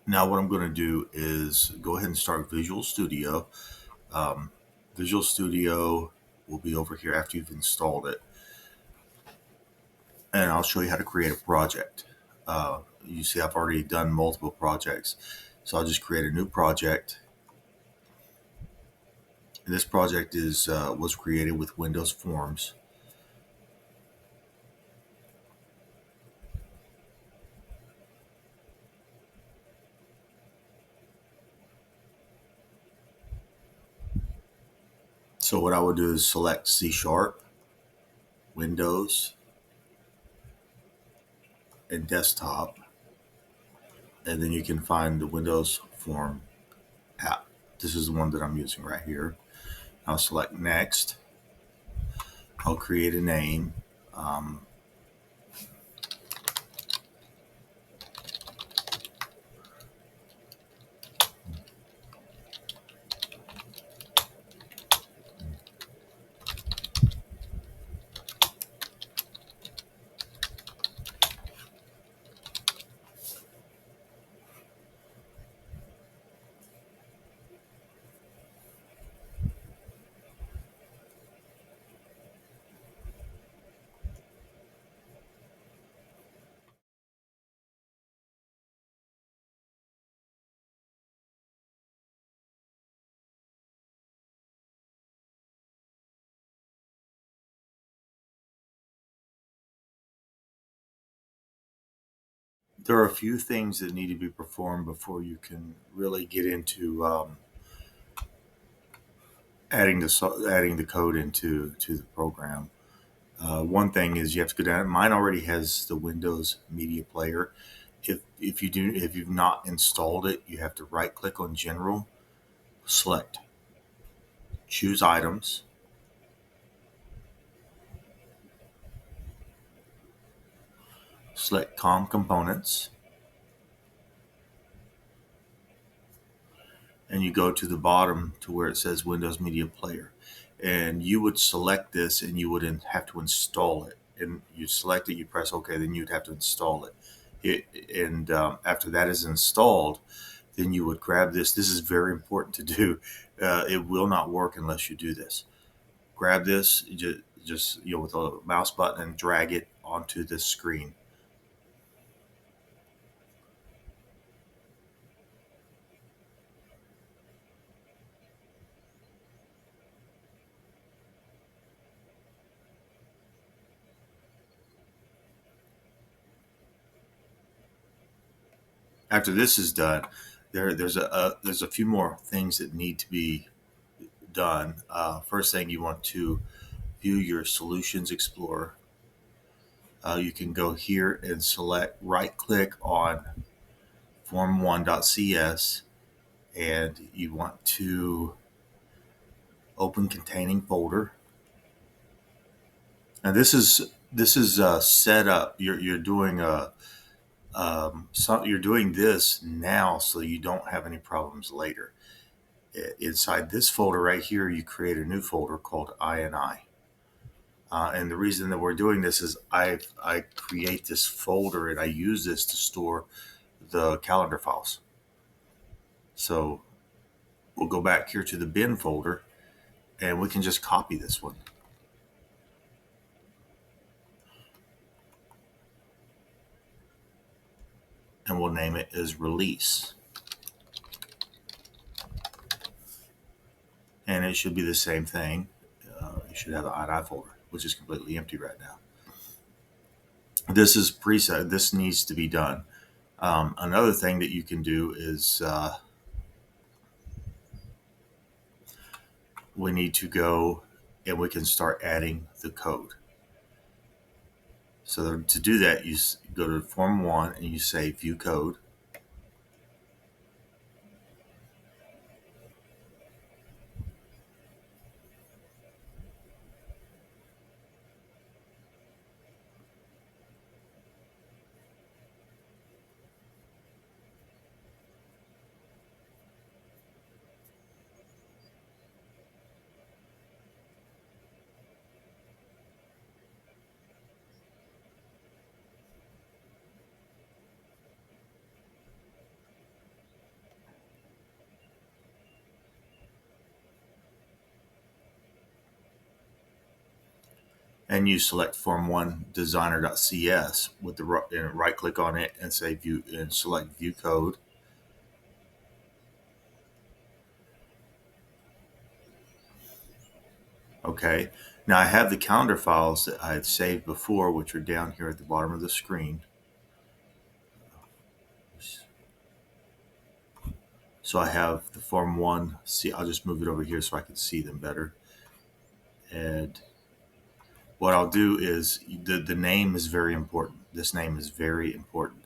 Now what I'm going to do is go ahead and start Visual Studio. Um, Visual Studio will be over here after you've installed it, and I'll show you how to create a project. You see I've already done multiple projects, so I'll just create a new project. And this project was created with Windows Forms. So what I would do is select C Sharp, Windows, and Desktop, and then you can find the Windows Form app. This is the one that I'm using right here. I'll select Next. I'll create a name. Um, there are a few things that need to be performed before you can really get into adding the code into the program. One thing is you have to go down. Mine already has the Windows Media Player. If you've not installed it, you have to right click on General, select Choose Items, select COM Components, and you go to the bottom to where it says Windows Media Player. And you would select this and you would have to install it. And you select it, you press OK, then you'd have to install it. And after that is installed, then you would grab this. This is very important to do. It will not work unless you do this. Grab this, just with a mouse button and drag it onto this screen. After this is done, there's a few more things that need to be done. First thing, you want to view your Solutions Explorer. You can go here and select, right click on form1.cs, and you want to open containing folder. And this is set up. You're doing you're doing this now so you don't have any problems later. Inside this folder right here, you create a new folder called INI. And the reason that we're doing this is I create this folder and I use this to store the calendar files. So we'll go back here to the bin folder and we can just copy this one. And we'll name it as release. And it should be the same thing. You should have an INI folder, which is completely empty right now. This is preset. This needs to be done. Another thing that you can do is we need to go and we can start adding the code. So to do that, you go to Form 1 and you say View Code. and you select Form 1 Designer.cs with the right click on it and say view and select View Code. Okay, now I have the calendar files that I had saved before, which are down here at the bottom of the screen. So I have the Form 1. See, I'll just move it over here so I can see them better. And what I'll do is the name is very important. This name is very important.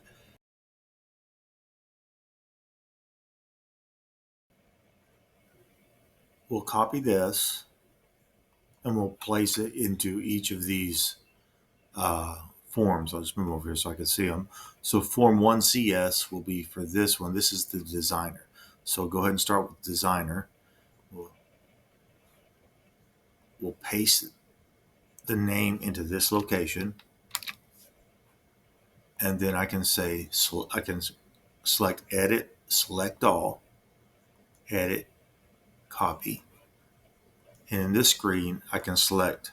We'll copy this and we'll place it into each of these forms. I'll just move over here so I can see them. So Form 1 CS will be for this one. This is the designer. So go ahead and start with designer. We'll paste the name into this location. And then I can say, I can select edit, select all, edit, copy. And in this screen, I can select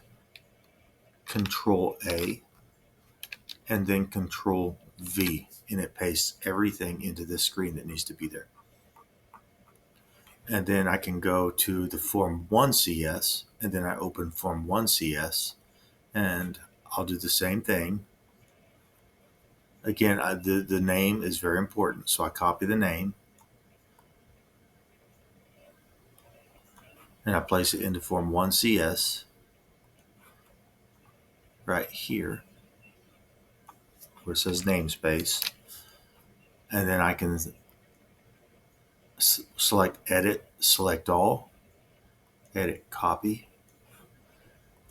Control A and then Control V, and it pastes everything into this screen that needs to be there. And then I can go to the Form 1 CS, and then I open Form 1 CS, and I'll do the same thing. Again, the name is very important, so I copy the name, and I place it into Form 1 CS right here where it says namespace. And then I can select edit, select all, edit, copy.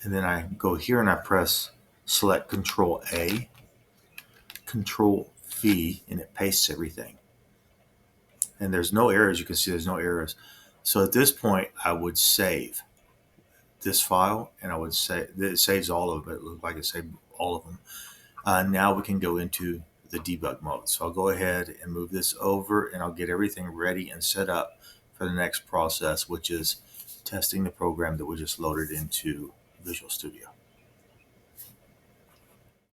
And then I go here and I press select Control A, Control V, and it pastes everything. And there's no errors. You can see there's no errors. So at this point, I would save this file, and I would say it saves all of it. It looks like it saved all of them. Now we can go into the debug mode. So I'll go ahead and move this over, and I'll get everything ready and set up for the next process, which is testing the program that we just loaded into Visual Studio.